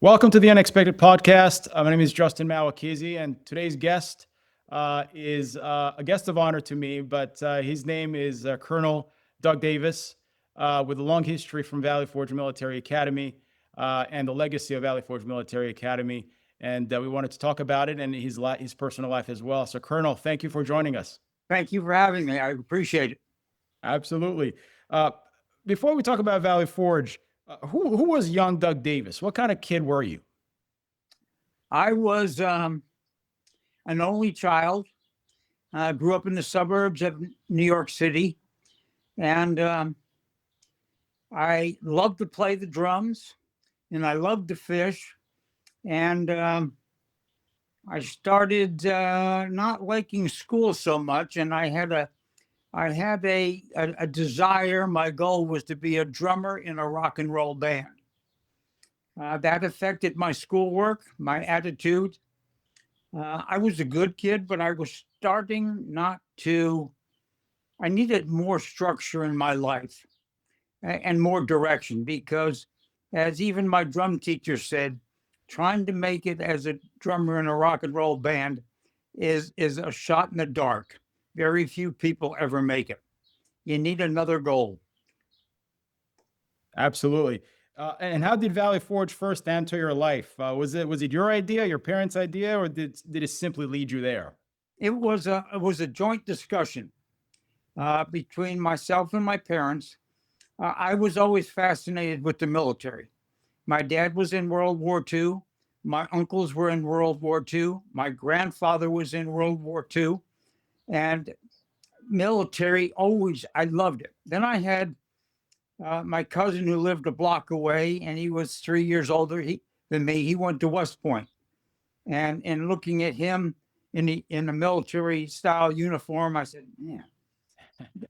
Welcome to the Unexpected Podcast. My name is Justin Mawakizi, and today's guest is a guest of honor to me, but his name is Colonel Doug Davis, with a long history from Valley Forge Military Academy and the legacy of Valley Forge Military Academy. And we wanted to talk about it and his personal life as well. So, Colonel, thank you for joining us. Thank you for having me. I appreciate it. Absolutely. Before we talk about Valley Forge, who was young Doug Davis? What kind of kid were you? I was an only child. I grew up in the suburbs of New York City, and I loved to play the drums, and I loved to fish. And I started not liking school so much, and I had a desire. My goal was to be a drummer in a rock and roll band. That affected my schoolwork, my attitude. I was a good kid, but I was starting not to. I needed more structure in my life and more direction because, as even my drum teacher said, trying to make it as a drummer in a rock and roll band is a shot in the dark. Very few people ever make it. You need another goal. Absolutely. And how did Valley Forge first enter your life? Was it your idea, your parents' idea, or did it simply lead you there? It was a joint discussion between myself and my parents. I was always fascinated with the military. My dad was in World War II. My uncles were in World War II. My grandfather was in World War II. And military, always, I loved it. Then I had my cousin who lived a block away, and he was 3 years older than me. He went to West Point. And looking at him in a military style uniform, I said, yeah.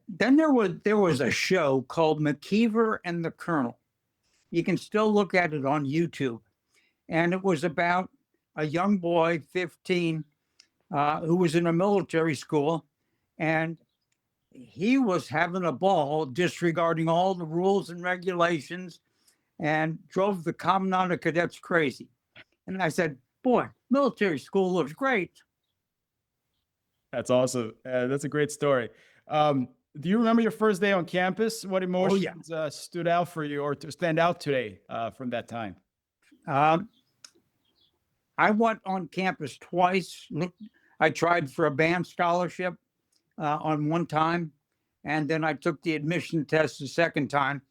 Then there was a show called McKeever and the Colonel. You can still look at it on YouTube. And it was about a young boy, 15, who was in a military school, and he was having a ball disregarding all the rules and regulations and drove the commandant of cadets crazy. And I said, boy, military school looks great. That's awesome. That's a great story. Do you remember your first day on campus? What emotions stood out for you or to stand out today from that time? I went on campus twice. I tried for a band scholarship on one time, and then I took the admission test the second time.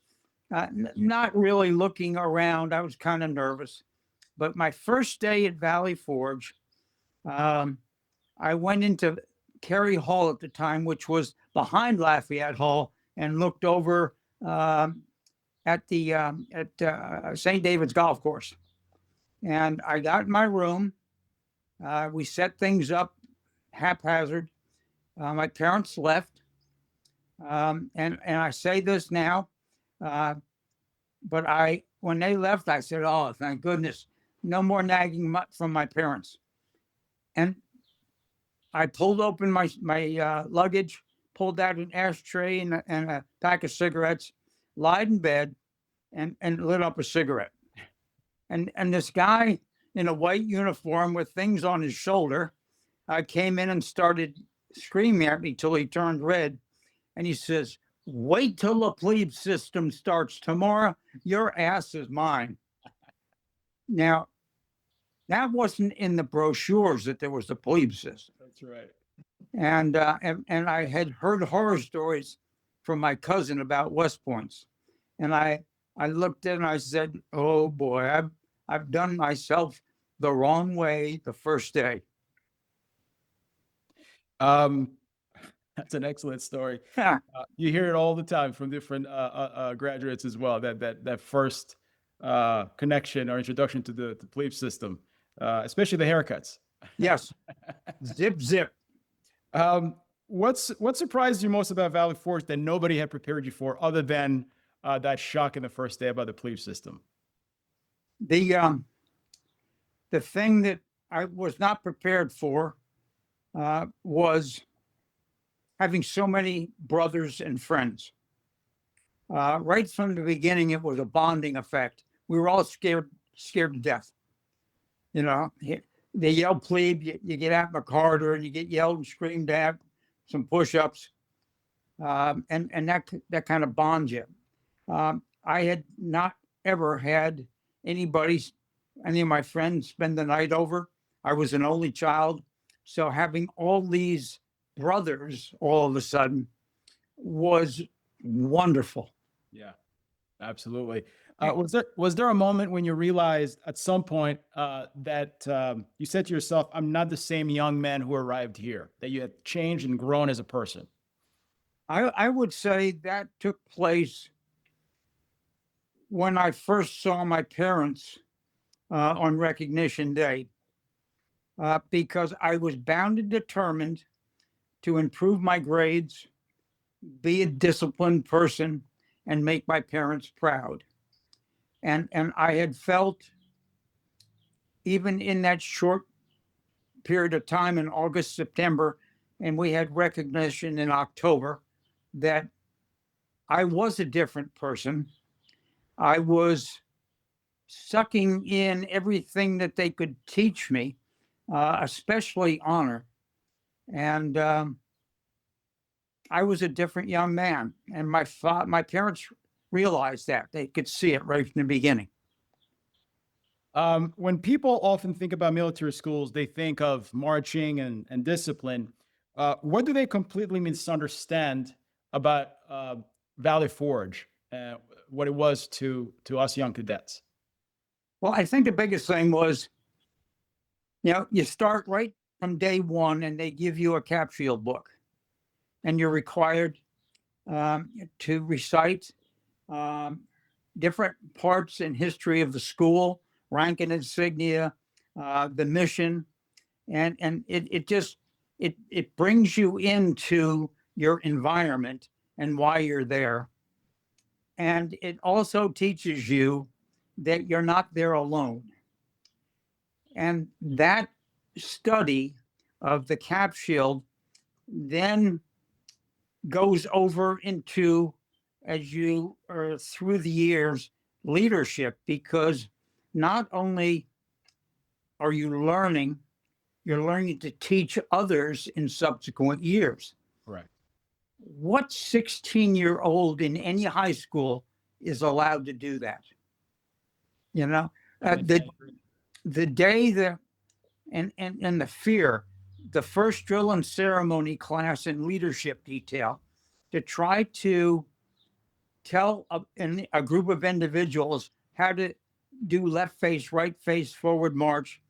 Not really looking around. I was kind of nervous. But my first day at Valley Forge, I went into Cary Hall at the time, which was behind Lafayette Hall, and looked over at St. David's Golf Course. And I got in my room. We set things up haphazard. My parents left. And I say this now, but when they left, I said, oh, thank goodness. No more nagging from my parents. And I pulled open my luggage, pulled out an ashtray and a pack of cigarettes, lied in bed, and lit up a cigarette. And this guy in a white uniform with things on his shoulder came in and started screaming at me till he turned red. And he says, wait till the plebe system starts tomorrow. Your ass is mine. Now, that wasn't in the brochures that there was a plebe system. That's right. And I had heard horror stories from my cousin about West Points. And I looked at it and I said, oh boy, I've done myself the wrong way the first day. That's an excellent story. You hear it all the time from different graduates as well, that first connection or introduction to the plebe system, especially the haircuts. Yes. Zip. What surprised you most about Valley Forge that nobody had prepared you for, other than that shock in the first day about the plebe system? The thing that I was not prepared for was having so many brothers and friends. Right from the beginning, it was a bonding effect. We were all scared scared to death. You know, they yell plebe, you get out in the corridor and you get yelled and screamed at, some push-ups, and that kind of bonds you. I had not ever had any of my friends spend the night over. I was an only child. So having all these brothers all of a sudden was wonderful. Yeah, absolutely. Was there a moment when you realized at some point that you said to yourself, "I'm not the same young man who arrived here," that you had changed and grown as a person? I would say that took place when I first saw my parents on recognition day, because I was bound and determined to improve my grades, be a disciplined person, and make my parents proud. And I had felt, even in that short period of time in August, September, and we had recognition in October, that I was a different person. I was sucking in everything that they could teach me, especially honor. And I was a different young man. And my parents realized that. They could see it right from the beginning. When people often think about military schools, they think of marching and discipline. What do they completely misunderstand about Valley Forge, what it was to us young cadets? Well, I think the biggest thing was, you start right from day one and they give you a cap shield book, and you're required to recite um, different parts and history of the school, rank and insignia, the mission, and it brings you into your environment and why you're there, and it also teaches you that you're not there alone. And that study of the cap shield then goes over into, as you are through the years, leadership, because not only are you're learning to teach others in subsequent years. Correct. What 16-year-old in any high school is allowed to do that? You know, I the agree. the day that and the fear, the first drill and ceremony class in leadership detail, to try to tell a group of individuals how to do left face, right face, forward march,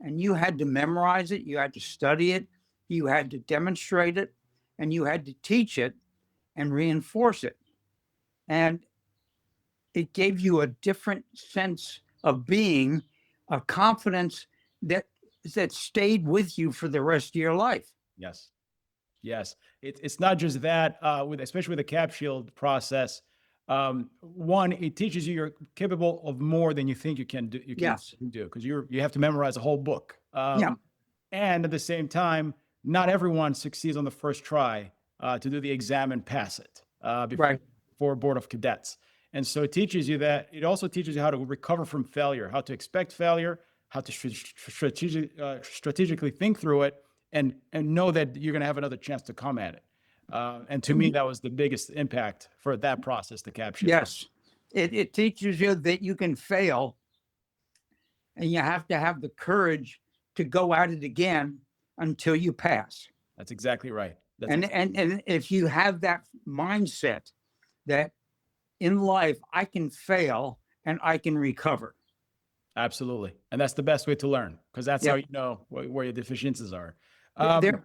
and you had to memorize it, you had to study it, you had to demonstrate it, and you had to teach it and reinforce it. And it gave you a different sense of being, a confidence that that stayed with you for the rest of your life. Yes. Yes, it's not just that, especially with the cap shield process. One, it teaches you you're capable of more than you think you can do. Yes. Because you have to memorize a whole book. Yeah. And at the same time, not everyone succeeds on the first try to do the exam and pass it Right. before Board of Cadets. And so it teaches you that. It also teaches you how to recover from failure, how to expect failure, how to strategically think through it, and know that you're going to have another chance to come at it. And to me, that was the biggest impact for that process, the cap shield. Yes. It teaches you that you can fail, and you have to have the courage to go at it again until you pass. That's exactly right. And if you have that mindset that in life I can fail and I can recover. Absolutely. And that's the best way to learn, because that's how Yeah. you know where your deficiencies are. There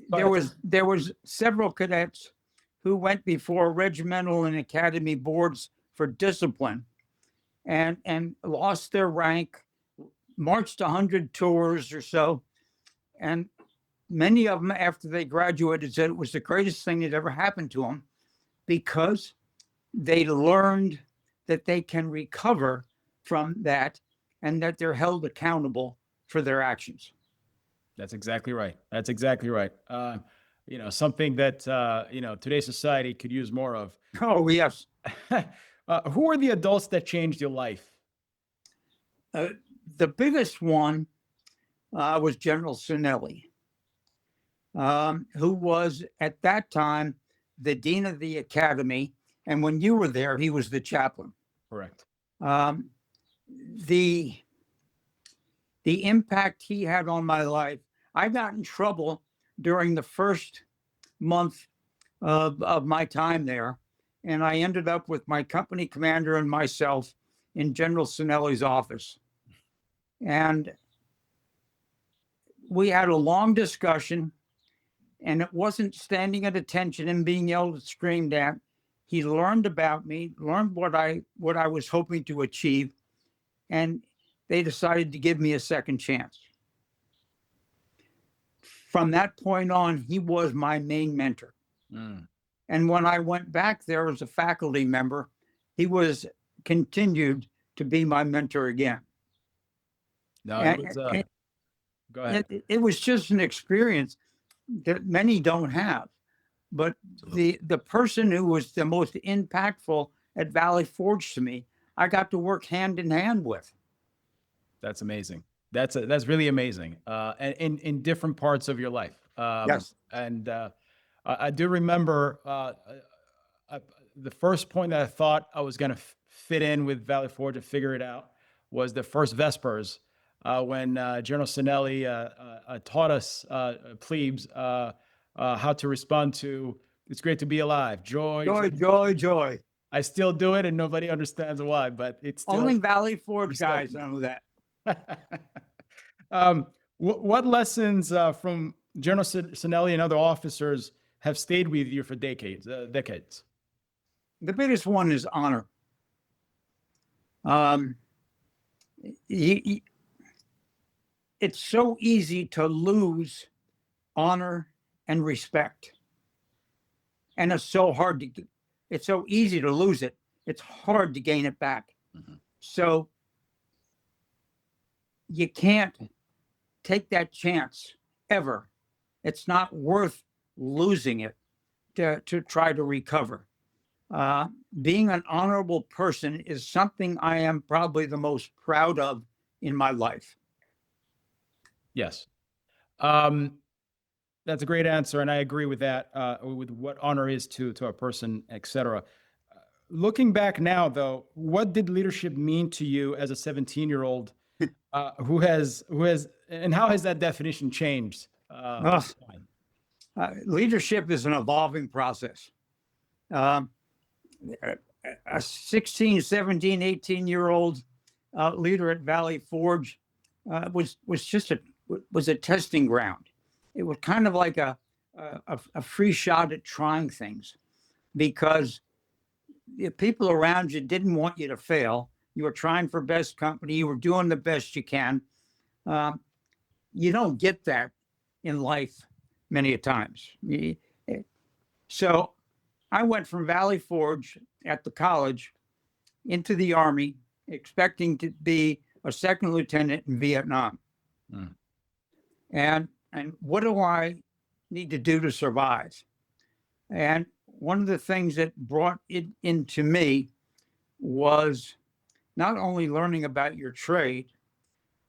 But there was several cadets who went before regimental and academy boards for discipline and lost their rank, marched 100 tours or so, and many of them, after they graduated, said it was the greatest thing that ever happened to them, because they learned that they can recover from that and that they're held accountable for their actions. that's exactly right. That's exactly right. Something that today's society could use more of. Oh, yes. Who are the adults that changed your life? Uh, the biggest one was General Sinelli, who was at that time the dean of the academy. And when you were there, he was the chaplain. Correct. Um, the impact he had on my life, I got in trouble during the first month of my time there. And I ended up with my company commander and myself in General Sinelli's office. And we had a long discussion, and it wasn't standing at attention and being yelled and screamed at. He learned about me, learned what I was hoping to achieve, and they decided to give me a second chance. From that point on, he was my main mentor. Mm. And when I went back there as a faculty member, he was continued to be my mentor again. No, And, it was. Go ahead. it was just an experience that many don't have. But the person who was the most impactful at Valley Forge to me, I got to work hand in hand with. That's amazing. That's really amazing. And in different parts of your life. Yes. And I do remember the first point that I thought I was going to fit in with Valley Forge and figure it out was the first Vespers when General Sinelli taught us plebes how to respond to "It's great to be alive." Joy. I still do it, and nobody understands why, but it's still Only Valley Forge guys know that. What lessons from General Sinelli and other officers have stayed with you for decades? The biggest one is honor. It's so easy to lose honor and respect, and it's so hard to. It's so easy to lose it. It's hard to gain it back. Mm-hmm. So you can't take that chance ever. It's not worth losing it to try to recover. Being an honorable person is something I am probably the most proud of in my life. Yes. That's a great answer, and I agree with that, with what honor is to a person, etc. Looking back now, though, what did leadership mean to you as a 17-year-old who has, and how has that definition changed? Leadership is an evolving process. A 16, 17, 18-year-old leader at Valley Forge was just a testing ground. It was kind of like a free shot at trying things, because the people around you didn't want you to fail. You were trying for best company. You were doing the best you can. You don't get that in life many a times. So I went from Valley Forge at the college into the Army, expecting to be a second lieutenant in Vietnam. Mm. And what do I need to do to survive? And one of the things that brought it into me was not only learning about your trade,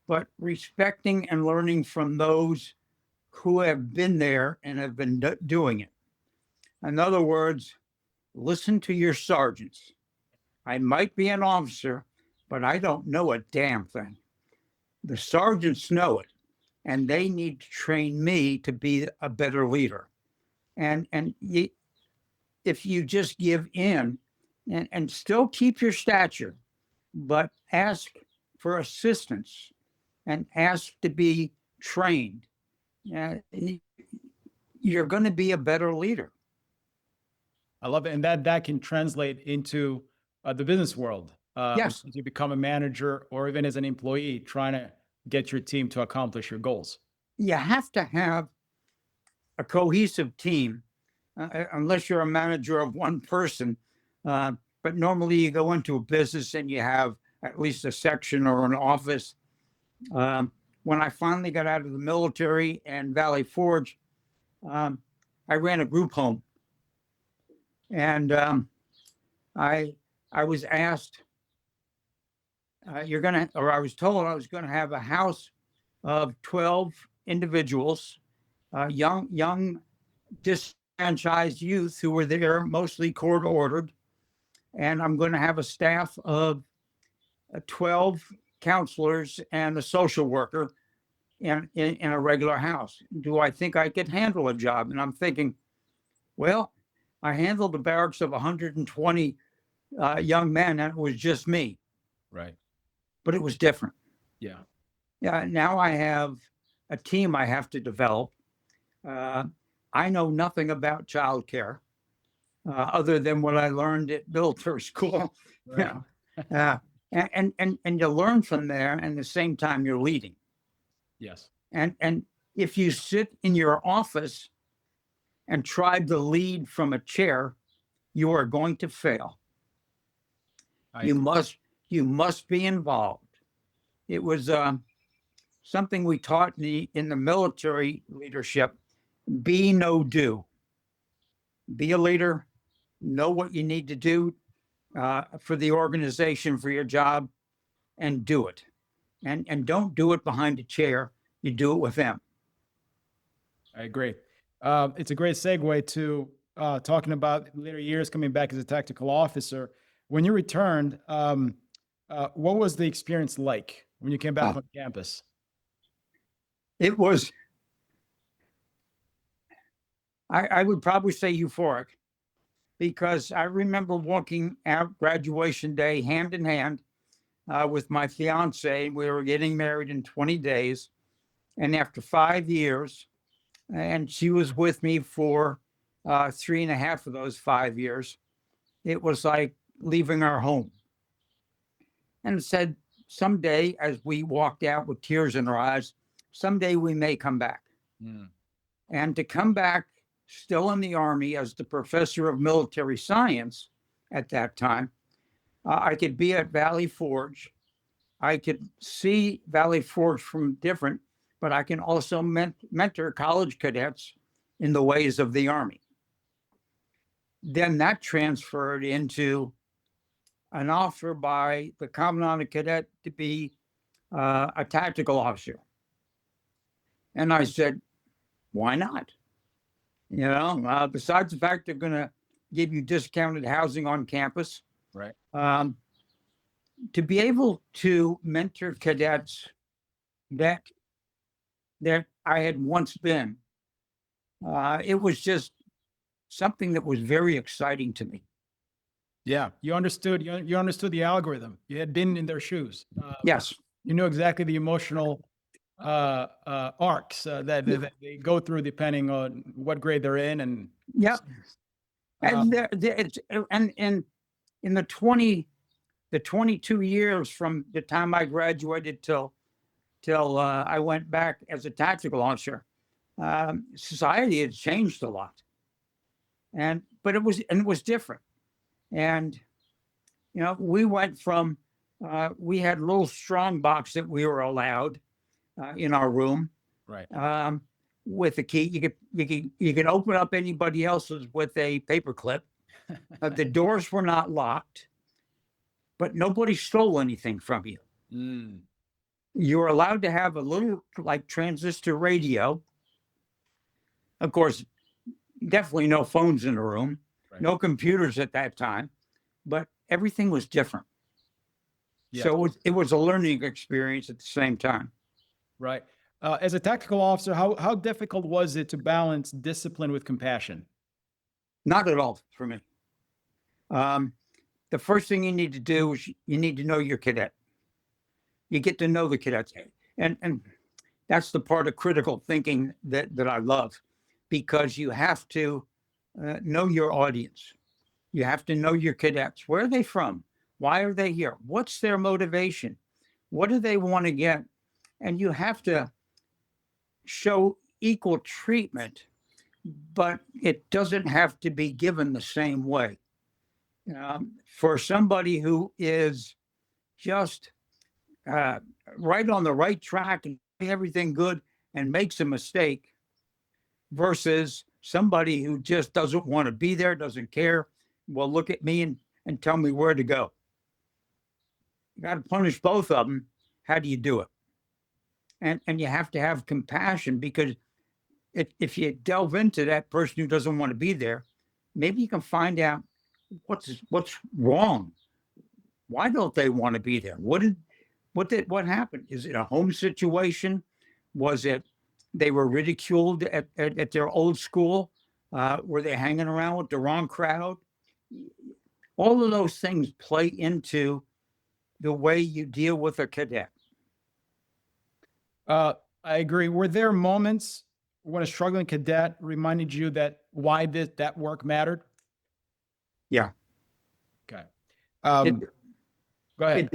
but respecting and learning from those who have been there and have been doing it. In other words, listen to your sergeants. I might be an officer, but I don't know a damn thing. The sergeants know it, and they need to train me to be a better leader. And if you just give in and still keep your stature, but ask for assistance and ask to be trained, you're going to be a better leader. I love it. And that can translate into the business world. Yes. As you become a manager or even as an employee, trying to get your team to accomplish your goals. You have to have a cohesive team, unless you're a manager of one person. But normally you go into a business and you have at least a section or an office. When I finally got out of the military and Valley Forge, I ran a group home. And I was asked I was told I was gonna have a house of 12 individuals, young disfranchised youth who were there, mostly court ordered, and I'm going to have a staff of 12 counselors and a social worker in a regular house. Do I think I could handle a job? And I'm thinking, well, I handled the barracks of 120 young men, and it was just me, Right. but it was different. Yeah. Yeah, now I have a team I have to develop. Uh, I know nothing about childcare other than what I learned at military school. Right. uh, and you learn from there, and at the same time you're leading. Yes. And if you sit in your office and try to lead from a chair, you are going to fail. I You agree. must be involved. It was something we taught in the military leadership: be, no, do. Be a leader, know what you need to do for the organization, for your job, and do it. And don't do it behind a chair. You do it with them. I agree. It's a great segue to talking about later years coming back as a tactical officer. When you returned, what was the experience like when you came back on campus? It was, I would probably say, euphoric, because I remember walking out graduation day hand in hand with my fiance. We were getting married in 20 days. And after 5 years, and she was with me for 3.5 of those 5 years, it was like leaving our home. And it said, someday, as we walked out with tears in our eyes, someday we may come back. Mm. And to come back still in the Army as the professor of military science at that time, I could be at Valley Forge. I could see Valley Forge from different, but I can also mentor college cadets in the ways of the Army. Then that transferred into an offer by the Commandant of Cadet to be a tactical officer. And I said, why not? Besides the fact they're going to give you discounted housing on campus, Right. to be able to mentor cadets that I had once been, it was just something that was very exciting to me. Yeah. You understood the algorithm. You had been in their shoes. Yes. You knew exactly the emotional arcs that they go through depending on what grade they're in. And Yeah. And in the 22 years from the time I graduated till I went back as a tactical officer, society had changed a lot, but it was different. And we went from we had a little strong box that we were allowed in our room, right. with a key. You could open up anybody else's with a paper clip. The doors were not locked, but nobody stole anything from you. Mm. You were allowed to have a little like transistor radio. Of course, definitely no phones in the room, Right. no computers at that time, but everything was different. Yes. So it was a learning experience at the same time. Right. As a tactical officer, how difficult was it to balance discipline with compassion? Not at all for me. The first thing you need to do is you need to know your cadet. You get to know the cadets. And that's the part of critical thinking that I love, because you have to know your audience. You have to know your cadets. Where are they from? Why are they here? What's their motivation? What do they want to get? And you have to show equal treatment, but it doesn't have to be given the same way. For somebody who is just right on the right track and everything good and makes a mistake, versus somebody who just doesn't want to be there, doesn't care, will look at me and tell me where to go. You got to punish both of them. How do you do it? And you have to have compassion, because if you delve into that person who doesn't want to be there, maybe you can find out what's wrong. Why don't they want to be there? What happened? Is it a home situation? Was it they were ridiculed at their old school? Were they hanging around with the wrong crowd? All of those things play into the way you deal with a cadet. I agree. Were there moments when a struggling cadet reminded you that why that work mattered? Yeah. Okay. It, Go ahead.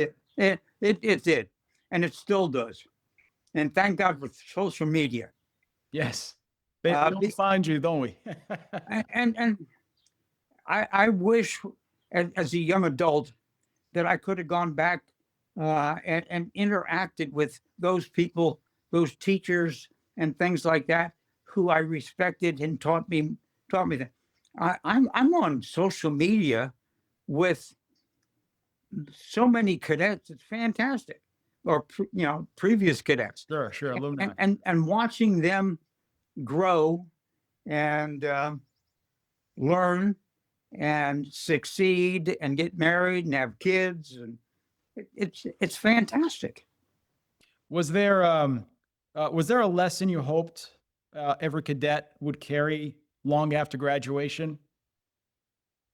it did, and it still does. And thank God for social media. Yes. We don't find you, don't we? and I wish, as a young adult, that I could have gone back and interacted with those people, those teachers, and things like that, who I respected and taught me that. I'm on social media with so many cadets. It's fantastic, or previous cadets. Sure, alumni. And watching them grow and learn and succeed and get married and have kids, and it's fantastic. Was there a lesson you hoped every cadet would carry long after graduation?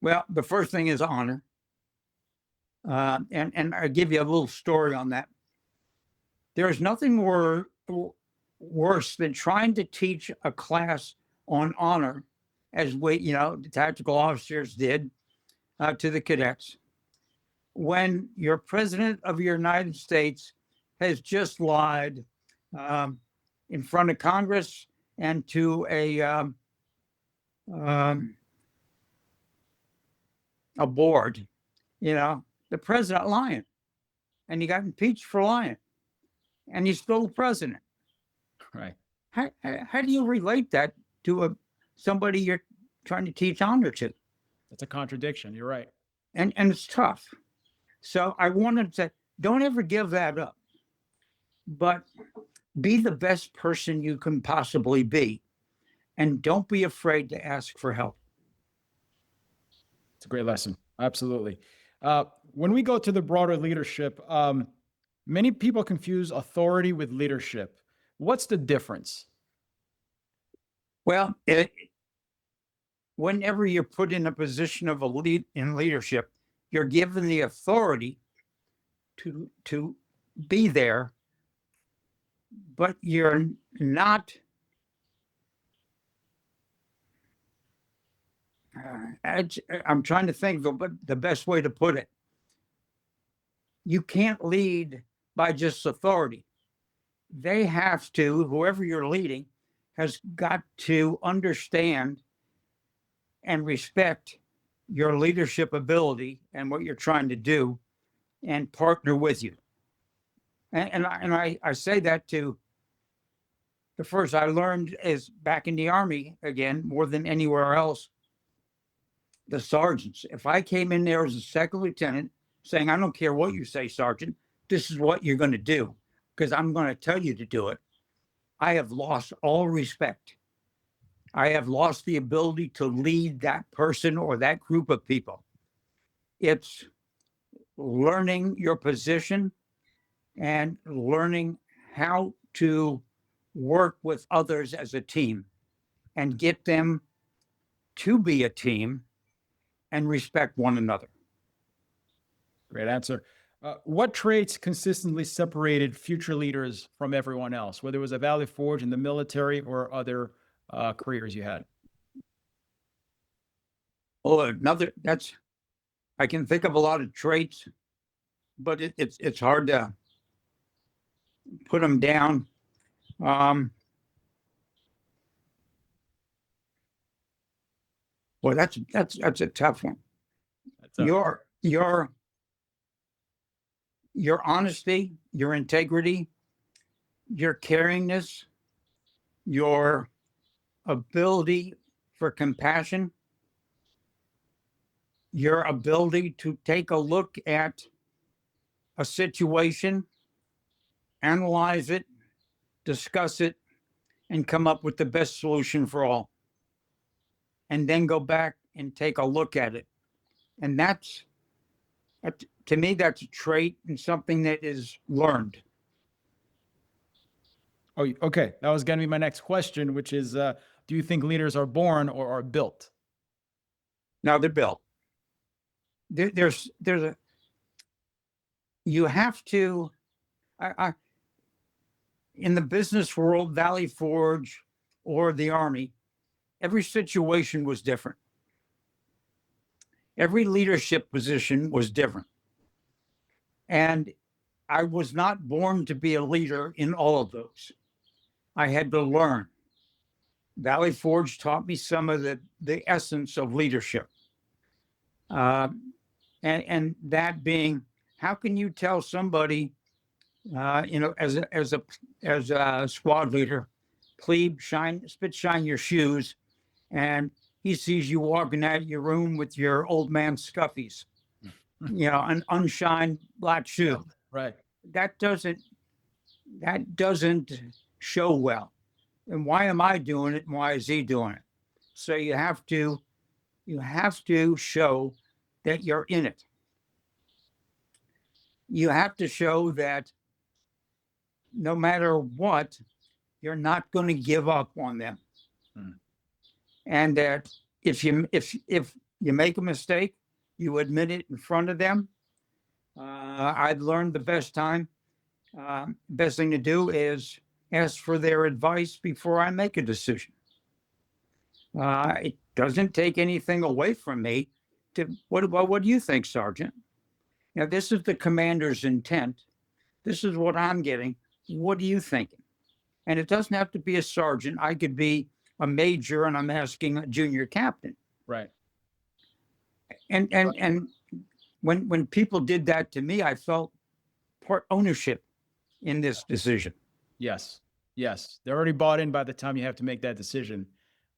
Well, the first thing is honor, and I'll give you a little story on that. There's nothing worse than trying to teach a class on honor, as the tactical officers did to the cadets, when your president of the United States has just lied in front of Congress and to a board. The president lying, and he got impeached for lying, and he's still the president. Right. How do you relate that to somebody you're trying to teach honor to? That's a contradiction. You're right. And it's tough. So I wanted to say, don't ever give that up, but be the best person you can possibly be, and don't be afraid to ask for help. It's a great lesson. Absolutely. When we go to the broader leadership, many people confuse authority with leadership. What's the difference? Well, whenever you're put in a position of in leadership, you're given the authority to be there, but you're not. I'm trying to think of the best way to put it. You can't lead by just authority. They have to, whoever you're leading, has got to understand and respect your leadership ability and what you're trying to do, and partner with you. And I say that to the first I learned is back in the Army, again, more than anywhere else, the sergeants. If I came in there as a second lieutenant saying, I don't care what you say, Sergeant, this is what you're going to do, because I'm going to tell you to do it, I have lost all respect. I have lost the ability to lead that person or that group of people. It's learning your position and learning how to work with others as a team and get them to be a team and respect one another. Great answer. What traits consistently separated future leaders from everyone else, whether it was a Valley Forge in the military or other careers you had? Oh, I can think of a lot of traits, but it's hard to put them down. Well, that's a tough one. Your honesty, your integrity, your caringness, your ability for compassion, your ability to take a look at a situation, analyze it, discuss it, and come up with the best solution for all. And then go back and take a look at it. And to me, that's a trait and something that is learned. Oh, okay. That was going to be my next question, which is, do you think leaders are born or are built? Now they're built. There's a, you have to, in the business world, Valley Forge or the Army, every situation was different. Every leadership position was different. And I was not born to be a leader in all of those. I had to learn. Valley Forge taught me some of the essence of leadership. And that being, how can you tell somebody, as a squad leader, plebe, shine your shoes, and he sees you walking out of your room with your old man scuffies, an unshined black shoe. Right. That doesn't show well. And why am I doing it? And why is he doing it? So you have to show that you're in it. You have to show that no matter what, you're not going to give up on them. And that if you make a mistake, you admit it in front of them. I've learned the best thing to do is ask for their advice before I make a decision. It doesn't take anything away from me what do you think, Sergeant? Now, this is the commander's intent. This is what I'm getting. What are you thinking? And it doesn't have to be a sergeant. I could be a major and I'm asking a junior captain. Right. And when people did that to me, I felt part ownership in this decision. Yes. They're already bought in by the time you have to make that decision.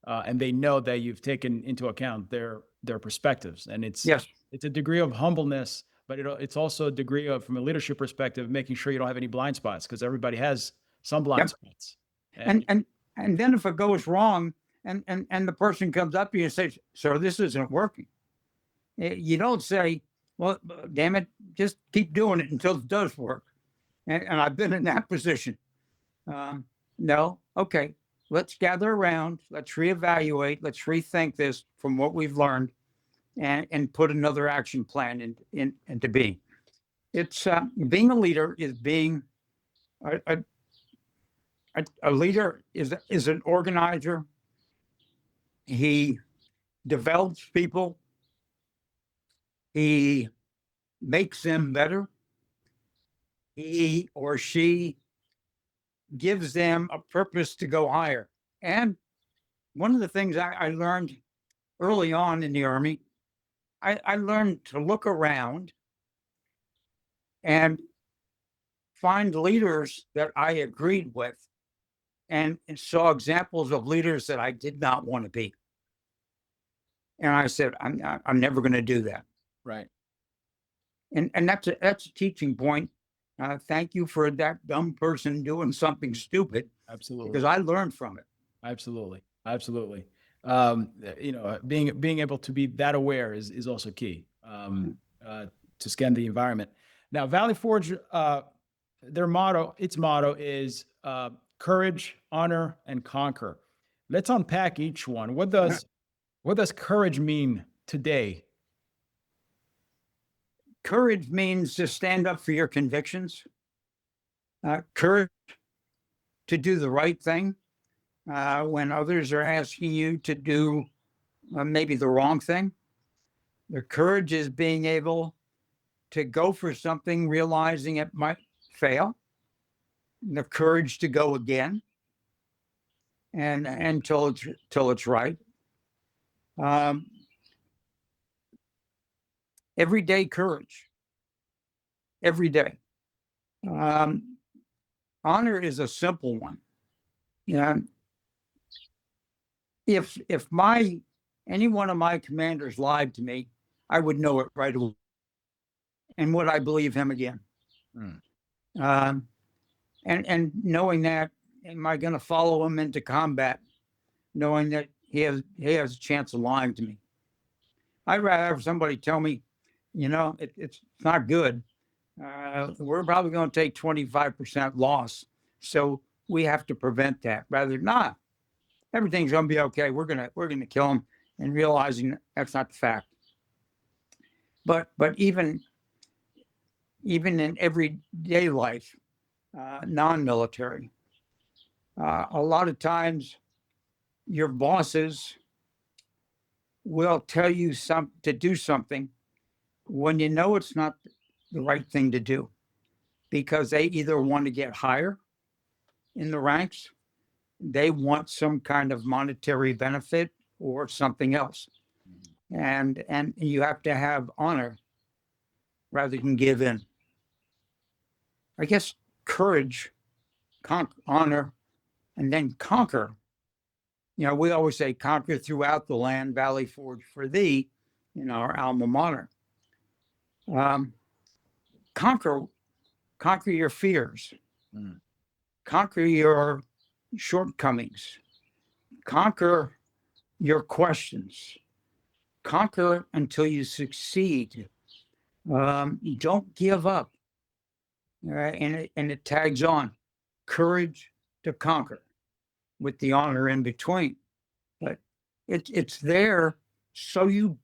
And they know that you've taken into account their perspectives. And it's a degree of humbleness, but it's also a degree of, from a leadership perspective, making sure you don't have any blind spots, because everybody has some blind spots. And then if it goes wrong and the person comes up to you and says, "Sir, this isn't working," you don't say, "Well, damn it, just keep doing it until it does work." And I've been in that position. No, okay, let's gather around, let's reevaluate, let's rethink this from what we've learned, and put another action plan into being. It's being a leader is being a leader is an organizer. He develops people. He makes them better. He or she gives them a purpose to go higher. And one of the things I learned early on in the Army, I learned to look around and find leaders that I agreed with, and saw examples of leaders that I did not want to be. And I said, I'm never going to do that. Right. And that's a teaching point. Thank you for that dumb person doing something stupid. Absolutely. Because I learned from it. Absolutely. Being able to be that aware is also key, to scan the environment. Now, Valley Forge, its motto is courage, honor, and conquer. Let's unpack each one. What does courage mean today? Courage means to stand up for your convictions. Courage to do the right thing when others are asking you to do maybe the wrong thing. The courage is being able to go for something, realizing it might fail. The courage to go again, and until it's right. Everyday courage. Every day. Honor is a simple one. If any one of my commanders lied to me, I would know it right away. And would I believe him again? Mm. And knowing that, am I going to follow him into combat, knowing that he has a chance of lying to me? I'd rather have somebody tell me, it's not good. We're probably going to take 25% loss, so we have to prevent that. Rather than not, everything's going to be okay. We're gonna kill him, and realizing that's not the fact. But even in everyday life, non-military, a lot of times your bosses will tell you to do something when you know it's not the right thing to do, because they either want to get higher in the ranks, they want some kind of monetary benefit or something else. And you have to have honor rather than give in. I guess courage, honor, and then conquer. We always say, conquer throughout the land, valley forge for thee, our alma mater. Um, conquer your fears, Mm. conquer your shortcomings, conquer your questions, conquer until you succeed. Don't give up. All right? And it tags on courage to conquer with the honor in between. But it's there so you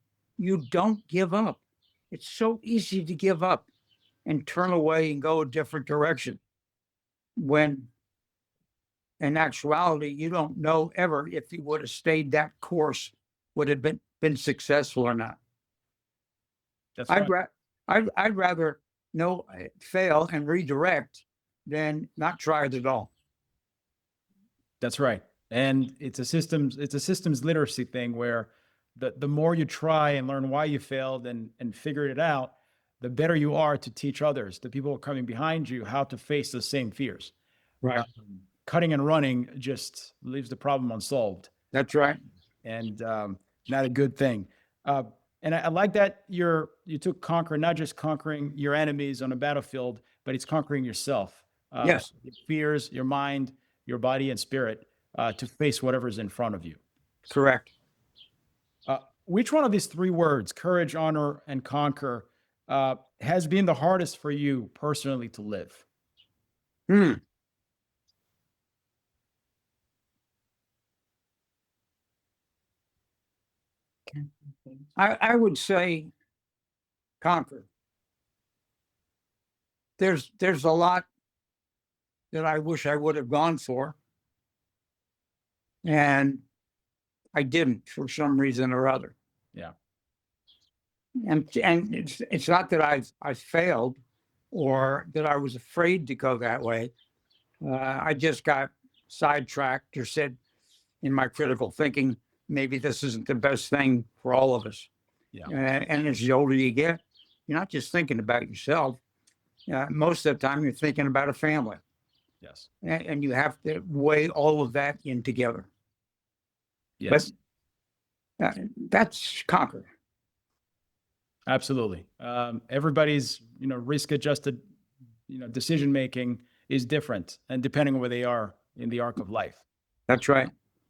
don't give up. It's so easy to give up and turn away and go a different direction, when in actuality you don't know ever if you would have stayed that course would have been successful or not. That's I'd right. I'd rather fail and redirect than not try it at all. That's right. And it's a systems literacy thing where the more you try and learn why you failed and figure it out, the better you are to teach others, the people coming behind you, how to face the same fears. Right. Cutting and running just leaves the problem unsolved, That's right. and not a good thing. Uh, and I like that you took conquer, not just conquering your enemies on a battlefield, but it's conquering yourself, Yes. your fears, your mind, your body, and spirit, to face whatever's in front of you. Correct. Which one of these three words, courage, honor, and conquer, has been the hardest for you personally to live? Hmm. I would say conquer. There's a lot that I wish I would have gone for, and I didn't for some reason or other. Yeah. And it's not that I failed or that I was afraid to go that way. I just got sidetracked or said in my critical thinking, maybe this isn't the best thing for all of us. Yeah. And as the older you get, you're not just thinking about yourself. Most of the time, you're thinking about a family. Yes. And you have to weigh all of that in together. Yes. But that's conquer. Absolutely. Everybody's, risk adjusted, decision making is different, and depending on where they are in the arc of life. That's right.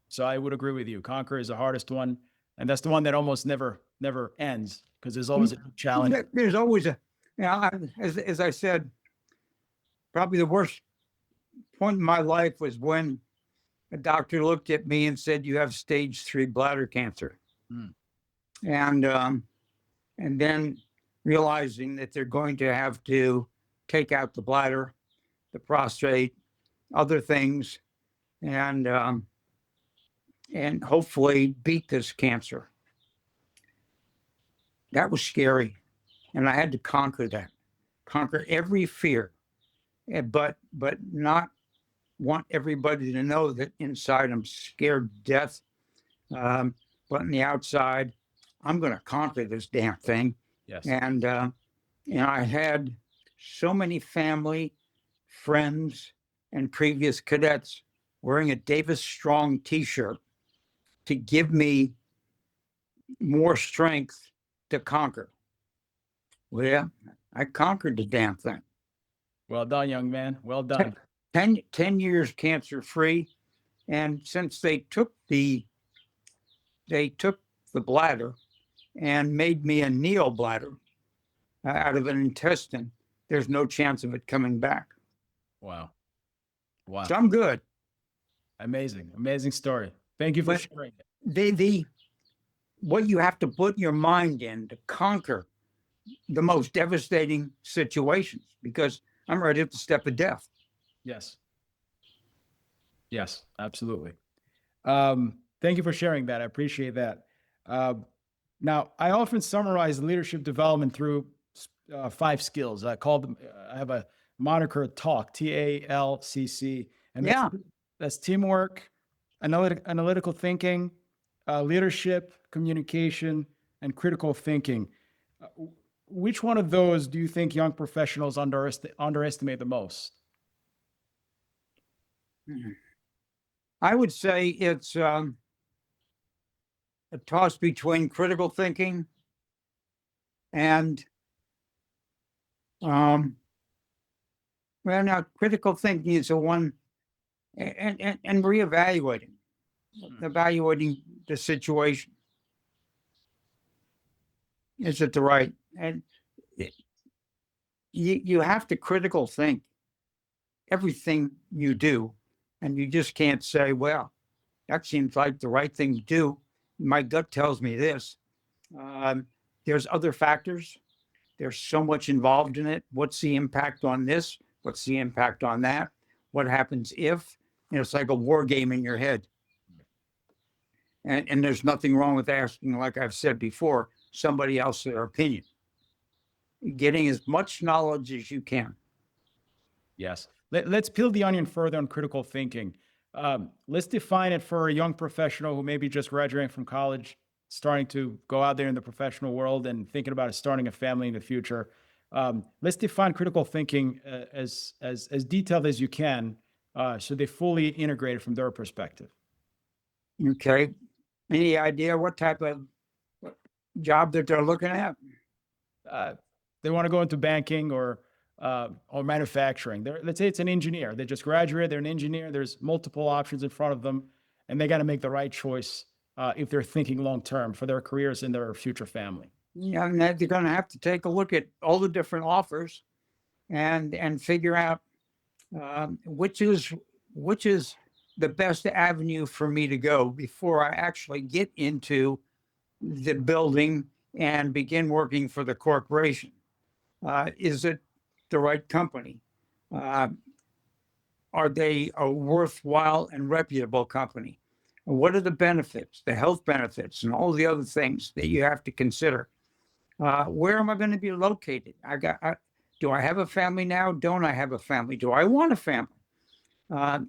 So I would agree with you. Conquer is the hardest one, and that's the one that almost never ends, because there's always a new challenge. There's always as I said, probably the worst point in my life was when a doctor looked at me and said, "You have stage 3 bladder cancer." Mm. And then realizing that they're going to have to take out the bladder, the prostate, other things, and hopefully beat this cancer. That was scary, and I had to conquer every fear, but not want everybody to know that inside I'm scared to death. But on the outside, I'm going to conquer this damn thing. Yes. And I had so many family, friends, and previous cadets wearing a Davis Strong T-shirt to give me more strength to conquer. Well, I conquered the damn thing. Well done, young man. Well Te- done. 10 years cancer free. And since they took the bladder and made me a neobladder out of an intestine, there's no chance of it coming back. Wow. Wow. So I'm good. Amazing. Amazing story. Thank you for But sharing it. the what you have to put your mind in to conquer the most devastating situations, because I'm right at the step of death. Yes. Yes, absolutely. Thank you for sharing that. I appreciate that. Uh, Now, I often summarize leadership development through 5 skills. I call them. I have a moniker TALC, TALCC, and Yeah. that's teamwork, analytical thinking, leadership, communication, and critical thinking. Which one of those do you think young professionals underestimate the most? I would say it's a toss between critical thinking and well, now critical thinking is the one, and reevaluating, evaluating the situation. Is it the right? And it, you have to critical think everything you do, and you just can't say, well, that seems like the right thing to do. My gut tells me this. Um, there's other factors. There's so much involved in it. What's the impact on this? What's the impact on that? What happens if? It's like a war game in your head. And there's nothing wrong with asking, like I've said before, somebody else their opinion. Getting as much knowledge as you can. Yes. Let's peel the onion further on critical thinking. Let's define it for a young professional who may be just graduating from college, starting to go out there in the professional world and thinking about starting a family in the future. Let's define critical thinking as detailed as you can, so they fully integrate it from their perspective. Okay. Any idea what type of job that they're looking at? Uh, they want to go into banking or manufacturing. Let's say it's an engineer. They just graduated. They're an engineer. There's multiple options in front of them, and they got to make the right choice if they're thinking long term for their careers and their future family. Yeah, and they're going to have to take a look at all the different offers and figure out which is the best avenue for me to go before I actually get into the building and begin working for the corporation. Is it the right company? Uh, are they a worthwhile and reputable company? What are the benefits, the health benefits, and all the other things that you have to consider? Where am I going to be located? Do I have a family now? Don't I have a family? Do I want a family?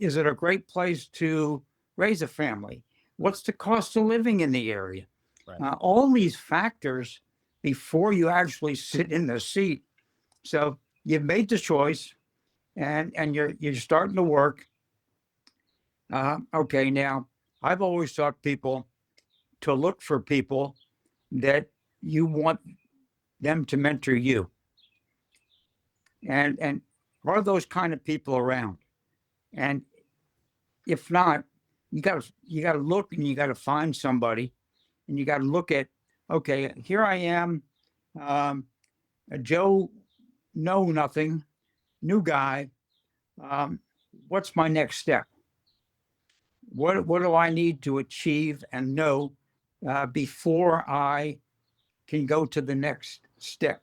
Is it a great place to raise a family? What's the cost of living in the area? Right. All these factors before you actually sit in the seat. So you've made the choice, and you're starting to work. Okay, now I've always taught people to look for people that you want them to mentor you, and are those kind of people around? And if not, you got to look, and you got to find somebody, and you got to look at, okay, here I am, a Joe know nothing, new guy. What's my next step? What do I need to achieve and know before I can go to the next step?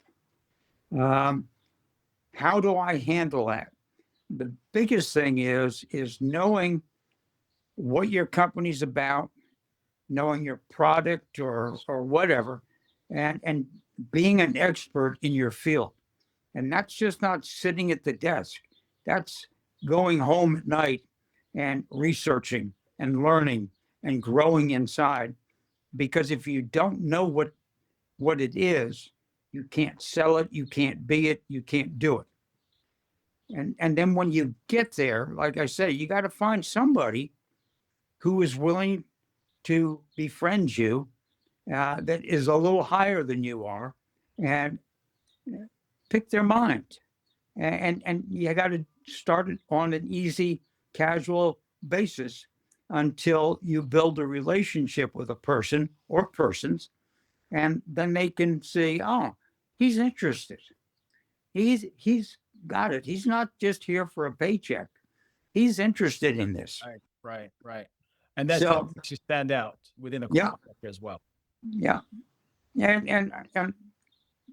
How do I handle that? The biggest thing is knowing what your company's about, knowing your product or whatever, and being an expert in your field. And that's just not sitting at the desk. That's going home at night and researching and learning and growing inside. Because if you don't know what it is, you can't sell it, you can't be it, you can't do it. And then when you get there, like I say, you got to find somebody who is willing to befriend you, that is a little higher than you are, and pick their mind and you got to start it on an easy, casual basis until you build a relationship with a person or persons, and then they can see, oh, he's interested. He's got it. He's not just here for a paycheck. He's interested in this. Right, right, right. And that So makes you stand out within the yeah, corporate sector as well. yeah, and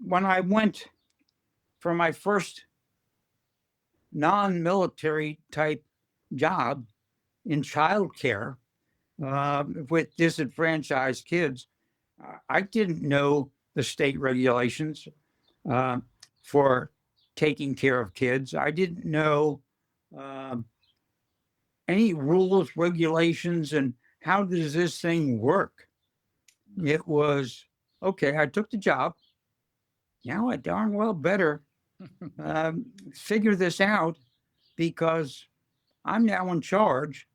when I went for my first non-military type job in childcare with disenfranchised kids, I didn't know the state regulations uh, for taking care of kids. I didn't know um any rules, regulations, and how does this thing work. It was okay. I took the job. Now I darn well better figure this out because I'm now in charge.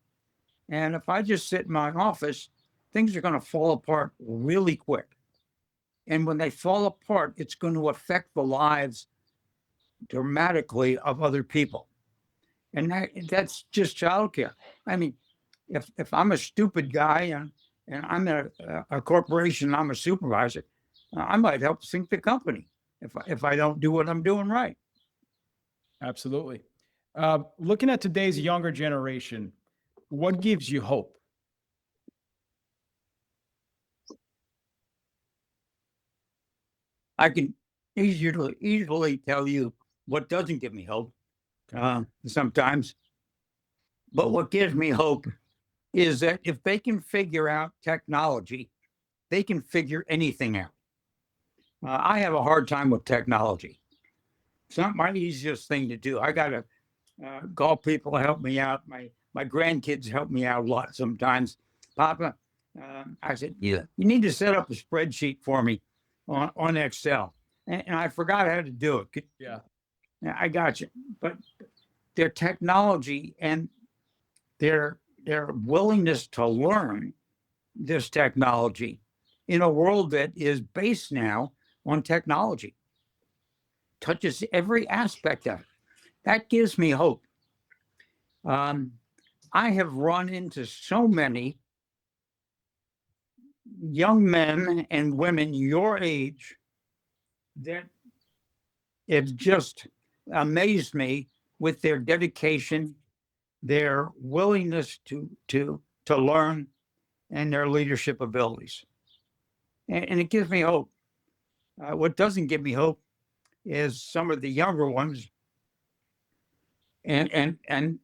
And if I just sit in my office, things are going to fall apart really quick. And when they fall apart, it's going to affect the lives dramatically of other people. And that's just childcare. I mean, if I'm a stupid guy and I'm a corporation, I'm a supervisor, I might help sink the company if I don't do what I'm doing right. Absolutely. Looking at today's younger generation, what gives you hope? I can easily tell you what doesn't give me hope sometimes, but what gives me hope is that if they can figure out technology, they can figure anything out. I have a hard time with technology. It's not my easiest thing to do. I got to call people to help me out. My grandkids help me out a lot sometimes. Papa, I said, yeah, you need to set up a spreadsheet for me on Excel. And I forgot how to do it. Yeah. I got you. But their technology and their willingness to learn this technology in a world that is based now on technology touches every aspect of it. That gives me hope. I have run into so many young men and women your age that have just amazed me with their dedication, their willingness to learn, and their leadership abilities. And it gives me hope. What doesn't give me hope is some of the younger ones and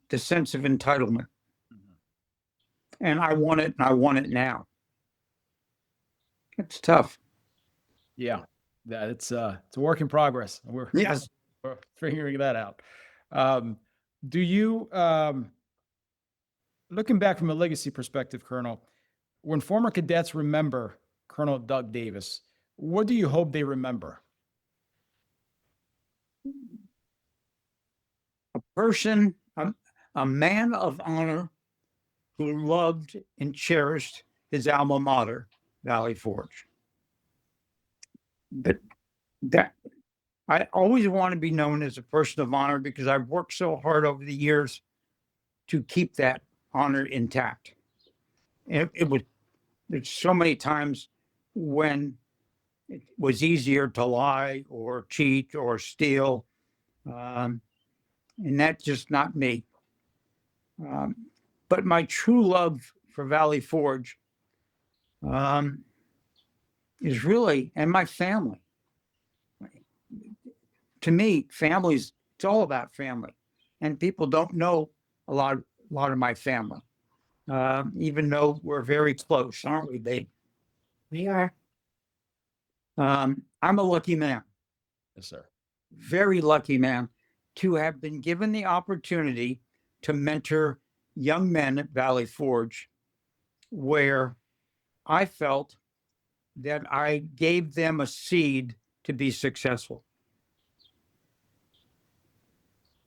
the sense of entitlement. Mhm. And I want it, and I want it now. It's tough. Yeah. Yeah. It's a work in progress. Yes. We're figuring that out. Um, do you, looking back from a legacy perspective, Colonel, when former cadets remember Colonel Doug Davis, what do you hope they remember? A person, a man of honor who loved and cherished his alma mater, Valley Forge. But that I always want to be known as a person of honor because I've worked so hard over the years to keep that honor intact. It was there's so many times when it was easier to lie or cheat or steal, um, and that's just not me. Um, but my true love for Valley Forge um, is really, and my family. To me, families, it's all about family. And people don't know a lot of my family, even though we're very close, aren't we, babe? We are. I'm a lucky man, Yes, sir. very lucky man, to have been given the opportunity to mentor young men at Valley Forge, where I felt that I gave them a seed to be successful.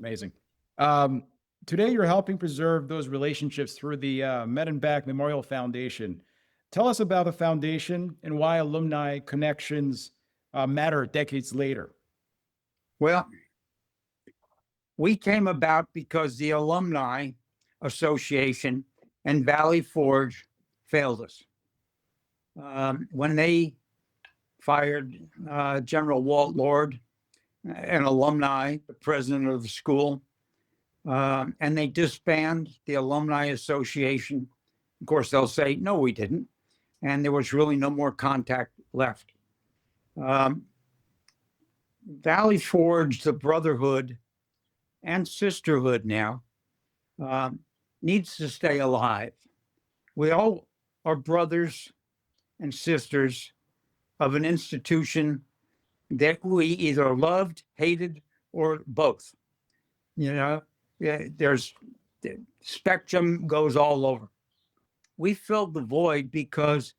Amazing. Um, Today, you're helping preserve those relationships through the Medenbach Memorial Foundation. Tell us about the foundation and why alumni connections matter decades later. Well, We came about because the Alumni Association and Valley Forge failed us. When they fired General Walt Lord, an alumni, the president of the school, and they disbanded the Alumni Association. Of course, they'll say, no, we didn't. And there was really no more contact left. Valley Forge, the brotherhood and sisterhood now, needs to stay alive. We all are brothers and sisters of an institution that we either loved, hated, or both. You know, there's the spectrum goes all over. We filled the void because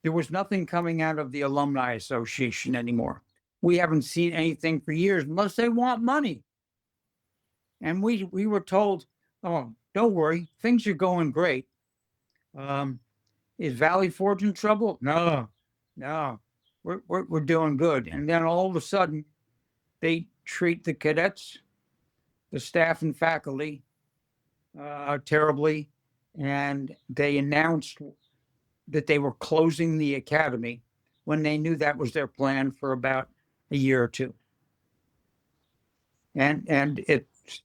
there was nothing coming out of the Alumni Association anymore. We haven't seen anything for years unless they want money. And we were told, oh, don't worry, things are going great. Is Valley Forge in trouble? No, we're doing good. And then all of a sudden, they treat the cadets, the staff and faculty terribly. And they announced that they were closing the academy when they knew that was their plan for about a year or two. And it's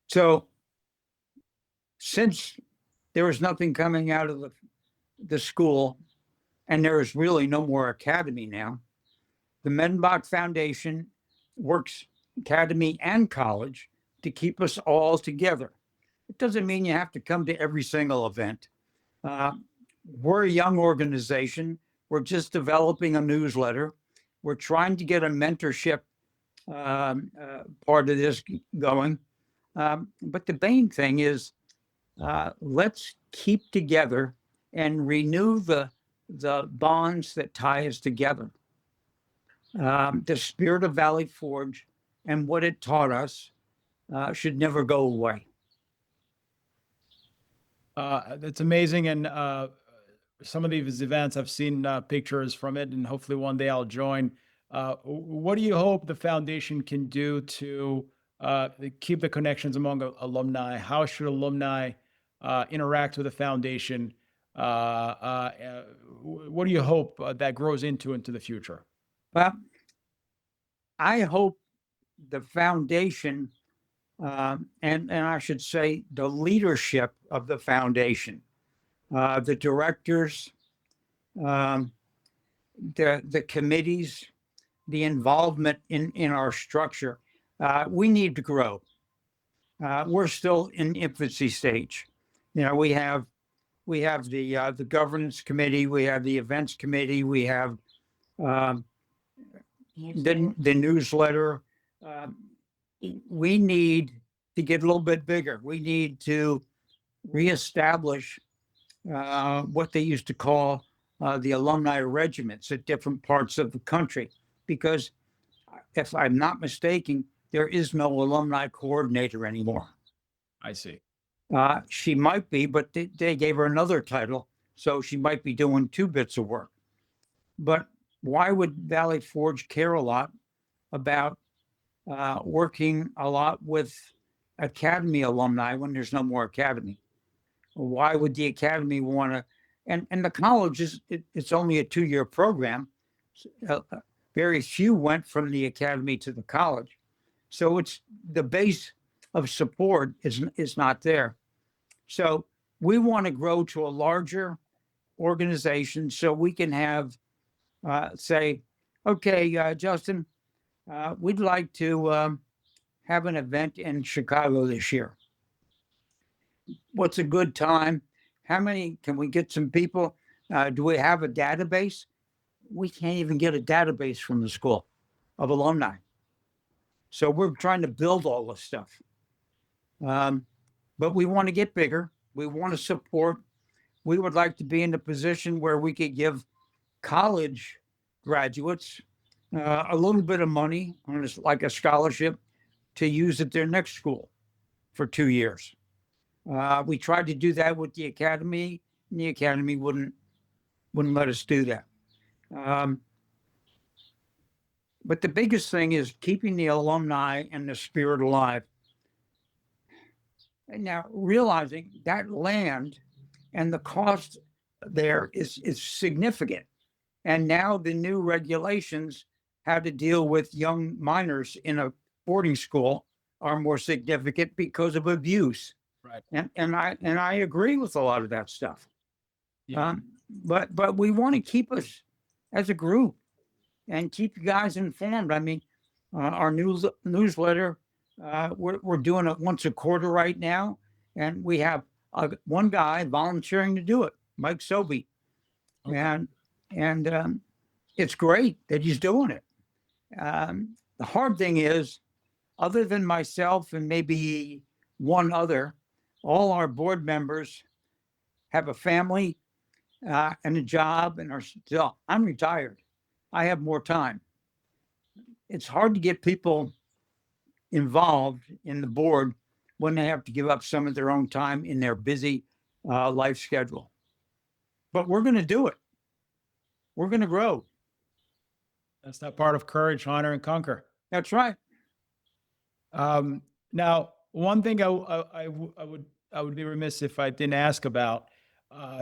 so since there was nothing coming out of the school and there is really no more academy now, the Medenbach Foundation works academy and college to keep us all together. It doesn't mean you have to come to every single event. We're a young organization. We're just developing a newsletter. We're trying to get a mentorship part of this going. But the main thing is let's keep together and renew the bonds that tie us together. The spirit of Valley Forge and what it taught us should never go away. That's amazing. And some of these events, I've seen pictures from it, and hopefully one day I'll join. What do you hope the foundation can do to keep the connections among alumni? How should alumni interact with the foundation? What do you hope that grows into the future? Well, I hope the foundation, and I should say the leadership of the foundation, the directors, the committees, the involvement in our structure, we need to grow. We're still in infancy stage. You know, we have the governance committee, we have the events committee, we have the newsletter. We need to get a little bit bigger. We need to reestablish what they used to call the alumni regiments at different parts of the country, because if I'm not mistaken, there is no alumni coordinator anymore. I see. She might be, but they gave her another title, so she might be doing two bits of work. But why would Valley Forge care a lot about working a lot with academy alumni when there's no more academy? Why would the academy want to? And the college it's only a 2-year program. Very few went from the academy to the college, so it's the base of support is not there. So we want to grow to a larger organization so we can have say, okay, Justin, we'd like to have an event in Chicago this year. What's a good time? How many, can we get some people? Do we have a database? We can't even get a database from the school of alumni. So we're trying to build all this stuff. But we want to get bigger. We want to support. We would like to be in a position where we could give college graduates a little bit of money, like a scholarship, to use at their next school for 2 years. We tried to do that with the academy, and the academy wouldn't let us do that. But the biggest thing is keeping the alumni and the spirit alive. And now realizing that land and the cost there is significant. And now the new regulations how to deal with young minors in a boarding school are more significant because of abuse. Right. And I agree with a lot of that stuff. Yeah. But we want to keep us as a group and keep you guys informed. I mean, our newsletter, we're doing it once a quarter right now, and we have one guy volunteering to do it, Mike Sobey, Okay. and it's great that he's doing it. The hard thing is, other than myself and maybe one other, all our board members have a family and a job and are still. I'm retired. I have more time. It's hard to get people involved in the board when they have to give up some of their own time in their busy life schedule. But we're going to do it. We're going to grow. That's that part of courage, honor, and conquer. That's right. Now, one thing I would be remiss if I didn't ask about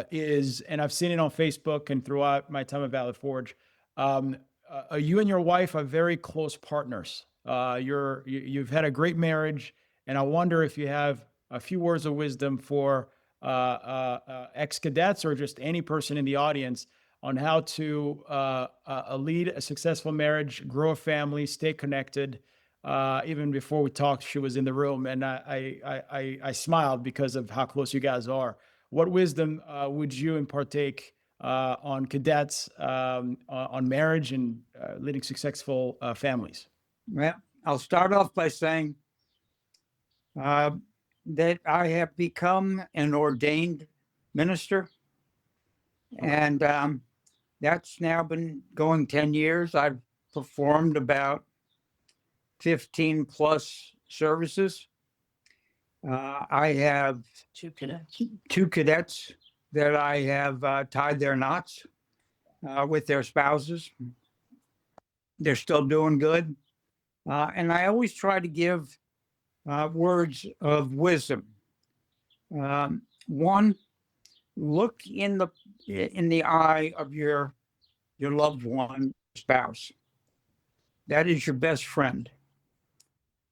is, and I've seen it on Facebook and throughout my time at Valley Forge, you and your wife are very close partners. You've had a great marriage, and I wonder if you have a few words of wisdom for ex-cadets or just any person in the audience on how to lead a successful marriage, grow a family, stay connected. Even before we talked, she was in the room, and I smiled because of how close you guys are. What wisdom would you partake on cadets, on marriage and leading successful families? Well, I'll start off by saying that I have become an ordained minister, and that's now been going 10 years. I've performed about 15 plus services. I have two cadets that I have tied their knots with their spouses. They're still doing good. And I always try to give words of wisdom. One, look in the eye of your loved one, spouse. That is your best friend.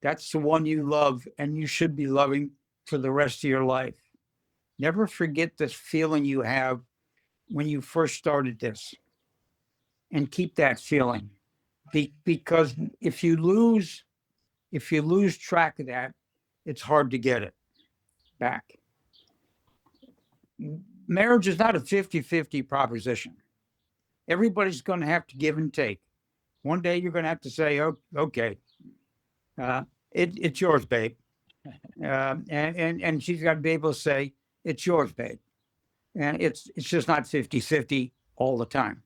That's the one you love and you should be loving for the rest of your life. Never forget this feeling you have when you first started this, and keep that feeling. Because if you lose track of that, it's hard to get it back. Marriage is not a 50-50 proposition. Everybody's going to have to give and take. One day you're going to have to say, oh, okay, it's yours, babe. And she's got to be able to say, it's yours, babe. And it's just not 50-50 all the time.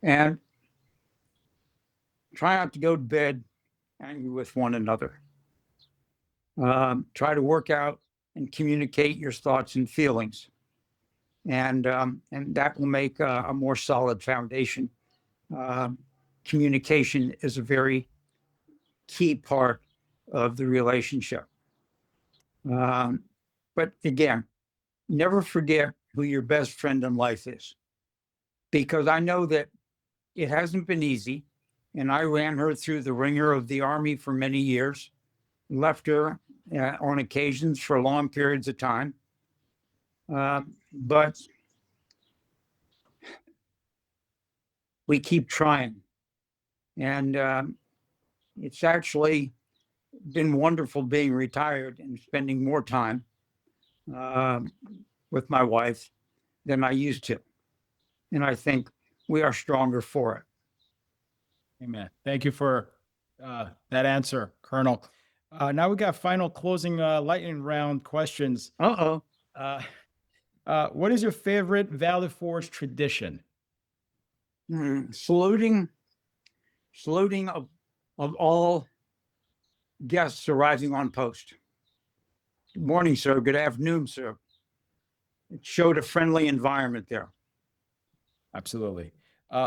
And try not to go to bed angry with one another. Try to work out and communicate your thoughts and feelings. And that will make a more solid foundation. Communication is a very key part of the relationship. But again, never forget who your best friend in life is, because I know that it hasn't been easy. And I ran her through the ringer of the Army for many years, left her on occasions for long periods of time. But we keep trying. And it's actually been wonderful being retired and spending more time with my wife than I used to. And I think we are stronger for it. Amen. Thank you for that answer, Colonel. Now we got final closing lightning round questions. Uh-oh. What is your favorite Valley Forge tradition? Saluting of all guests arriving on post. Good morning, sir. Good afternoon, sir. It showed a friendly environment there. Absolutely.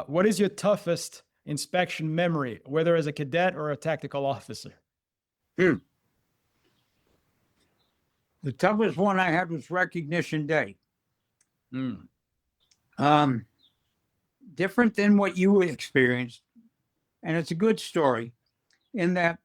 What is your toughest inspection memory, whether as a cadet or a tactical officer? The toughest one I had was recognition day. Mm. Different than what you experienced. And it's a good story in that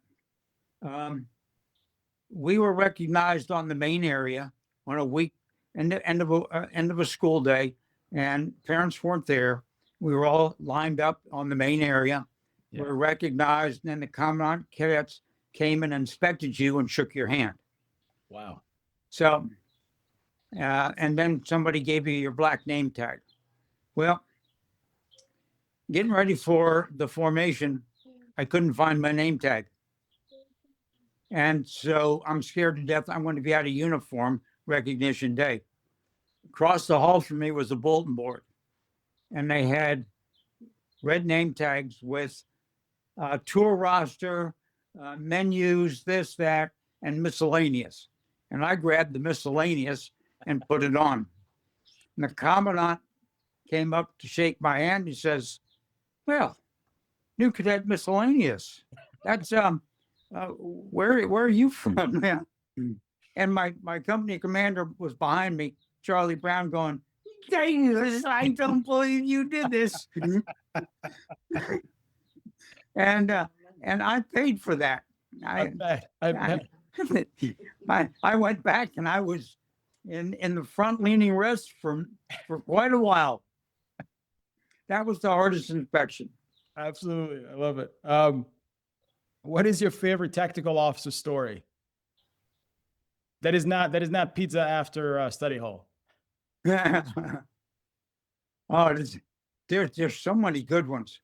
we were recognized on the main area on a week, end of a school day, and parents weren't there. We were all lined up on the main area. Yeah. We were recognized, and then the commandant cadets came and inspected you and shook your hand. Wow. So, and then somebody gave you your black name tag. Well, getting ready for the formation, I couldn't find my name tag. And so I'm scared to death I'm going to be out of uniform recognition day. Across the hall from me was a bulletin board, and they had red name tags with tour roster, menus, this, that, and miscellaneous. And I grabbed the miscellaneous and put it on. And the commandant came up to shake my hand. He says, "Well, new cadet miscellaneous. That's where are you from?" Yeah. And my company commander was behind me, Charlie Brown, going, "Davis, I don't believe you did this." And I paid for that. I bet. I bet. I went back and I was in the front leaning rest for quite a while. That was the hardest inspection. Absolutely. I love it. What is your favorite tactical officer story? That is not pizza after study hall. Oh, there's so many good ones.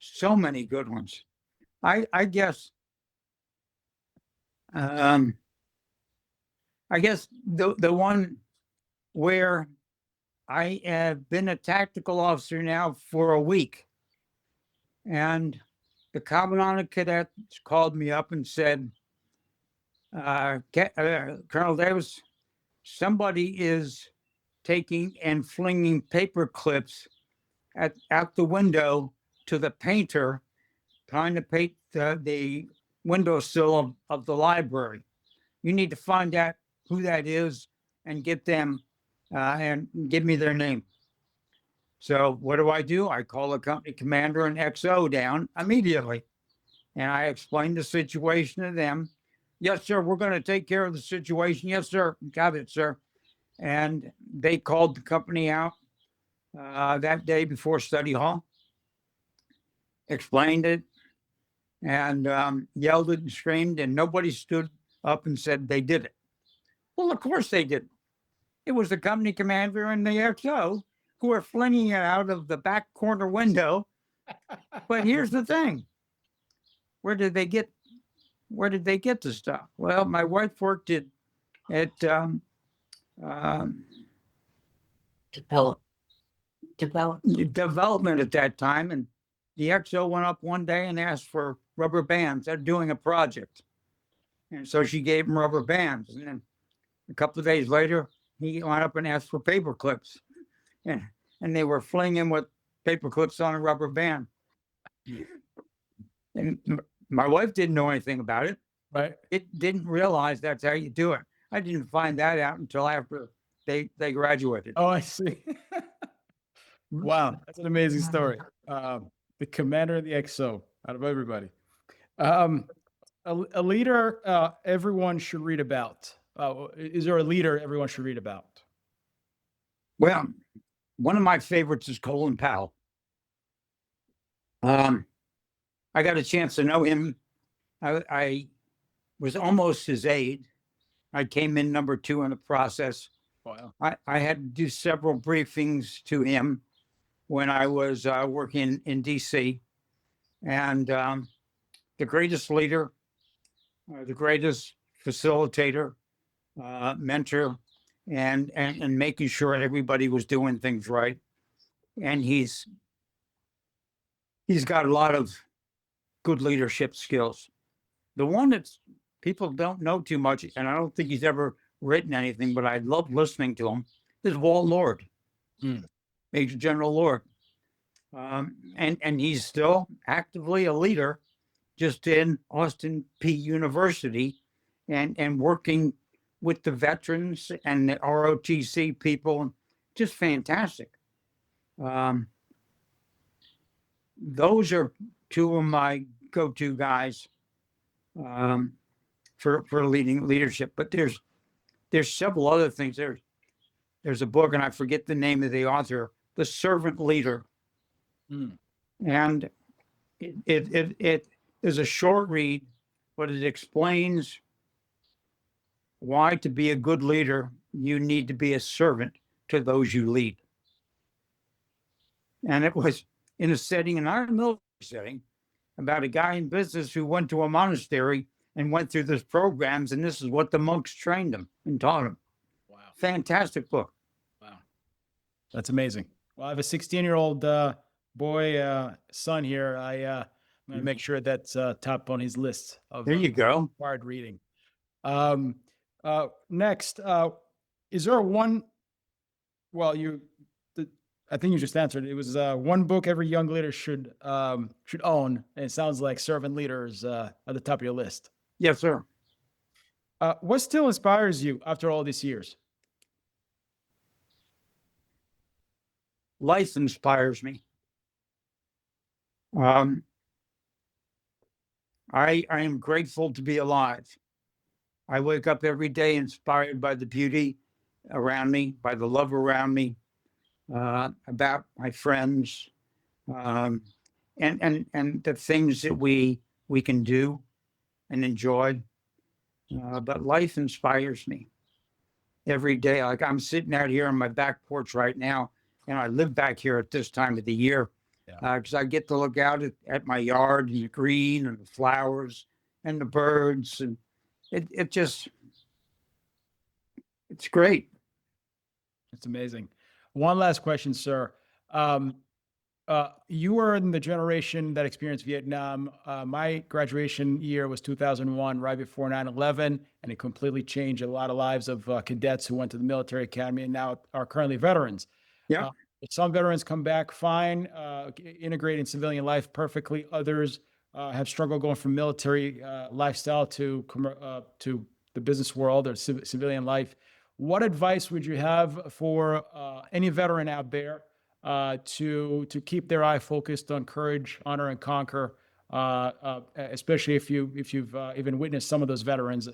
So many good ones. I guess the one where I have been a tactical officer now for a week, and the commandant of cadets called me up and said, "Colonel Davis, somebody is taking and flinging paper clips out the window to the painter, trying to paint the windowsill of the library. You need to find out who that is and get them and give me their name." So what do? I call the company commander and XO down immediately. And I explained the situation to them. "Yes, sir, we're going to take care of the situation." "Yes, sir." "Got it, sir." And they called the company out that day before study hall, explained it, and yelled it and screamed, and nobody stood up and said they did it. Well, of course they did. It was the company commander and the XO who were flinging it out of the back corner window. But here's the thing. Where did they get the stuff? Well, my wife worked at development at that time, and the XO went up one day and asked for rubber bands. They're doing a project, and so she gave him rubber bands. And then a couple of days later, he went up and asked for paper clips, and they were flinging with paper clips on a rubber band. And my wife didn't know anything about it. Right. It didn't realize that's how you do it. I didn't find that out until after they graduated. Oh, I see. Wow, that's an amazing story. The commander of the XO out of everybody. A leader everyone should read about. Is there a leader everyone should read about? Well, one of my favorites is Colin Powell. I got a chance to know him. I was almost his aide. I came in number 2 in the process. Wow. I had to do several briefings to him when I was working in DC. And the greatest leader, the greatest facilitator, mentor, and making sure everybody was doing things right. And he's got a lot of good leadership skills. The one that people don't know too much, and I don't think he's ever written anything, but I love listening to him, is Wal Lord, Major General Lord. And he's still actively a leader, just in Austin P University, and working with the veterans and the ROTC people. Just fantastic. Um, those are two of my go-to guys um, for leading leadership. But there's several other things. There's a book, and I forget the name of the author, The Servant Leader, and it is a short read, but it explains why, to be a good leader, you need to be a servant to those you lead. And it was in a setting, not a military setting, about a guy in business who went to a monastery and went through these programs, and this is what the monks trained him and taught him. Wow. Fantastic book. Wow. That's amazing. Well, I have a 16-year-old boy son here. I'm going to make sure that's top on his list of There you go. required reading. Next, is there one? Well, I think you just answered. It was one book every young leader should own, and it sounds like Servant Leaders at the top of your list. Yes, sir. What still inspires you after all these years? Life inspires me. I am grateful to be alive. I wake up every day inspired by the beauty around me, by the love around me, about my friends, and the things that we can do and enjoy. But life inspires me every day. Like, I'm sitting out here on my back porch right now, and I live back here at this time of the year because I get to look out at my yard and the green and the flowers and the birds, and it's great. It's amazing. One last question, sir. You were in the generation that experienced Vietnam. My graduation year was 2001, right before 9/11, and it completely changed a lot of lives of cadets who went to the military academy and now are currently veterans. Yeah. Some veterans come back fine, integrate in civilian life perfectly. Others have struggled going from military lifestyle to the business world or civilian life. What advice would you have for any veteran out there to keep their eye focused on courage, honor, and conquer, especially if you've even witnessed some of those veterans?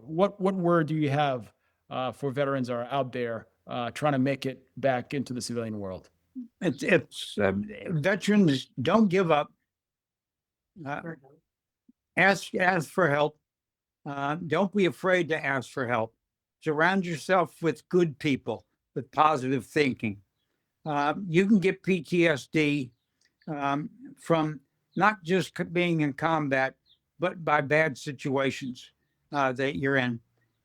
What word do you have for veterans that are out there trying to make it back into the civilian world? It's veterans, don't give up. Ask for help. Don't be afraid to ask for help. Surround yourself with good people, with positive thinking. You can get PTSD from not just being in combat, but by bad situations that you're in.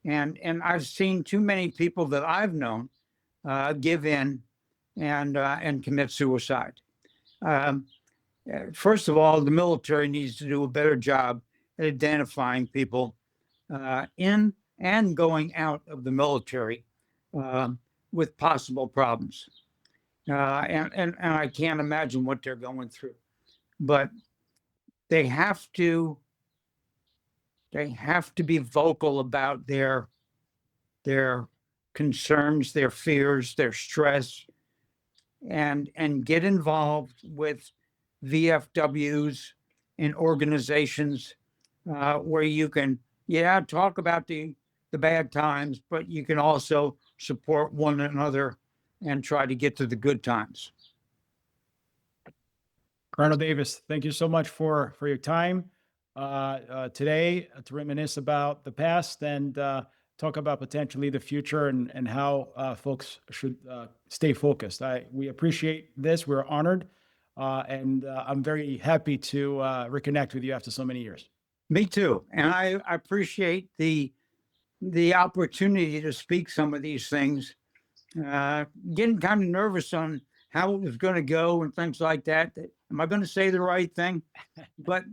And I've seen too many people that I've known give in and commit suicide. First of all, the military needs to do a better job at identifying people in and going out of the military with possible problems. And I can't imagine what they're going through, but they have to be vocal about their concerns, their fears, their stress, and get involved with VFWs and organizations where you can, talk about the bad times, but you can also support one another and try to get to the good times. Colonel Davis, thank you so much for your time today to reminisce about the past and talk about potentially the future and how folks should stay focused. We appreciate this. We're honored, and I'm very happy to reconnect with you after so many years. Me too. And I appreciate the opportunity to speak some of these things. Getting kind of nervous on how it was going to go and things like that. Am I going to say the right thing? But,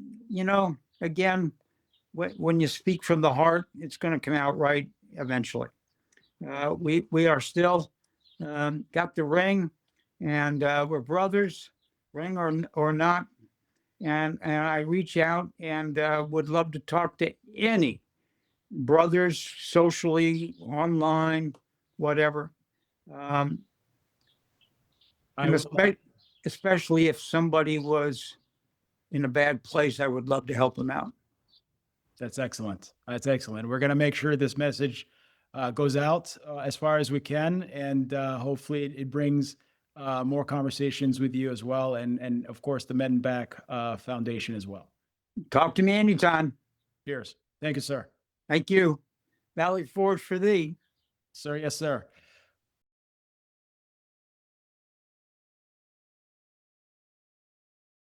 again, when you speak from the heart, it's going to come out right eventually. We are still got the ring, and we're brothers. ring or not. And I reach out and would love to talk to any brothers socially, online, whatever. Um, I and will. especially if somebody was in a bad place, I would love to help them out. That's excellent. That's excellent. We're going to make sure this message goes out as far as we can, and hopefully it brings more conversations with you as well, and of course the Medenbach Foundation as well. Talk to me anytime. Cheers. Thank you, sir. Thank you. Valley Forge for thee. Sir, yes, sir.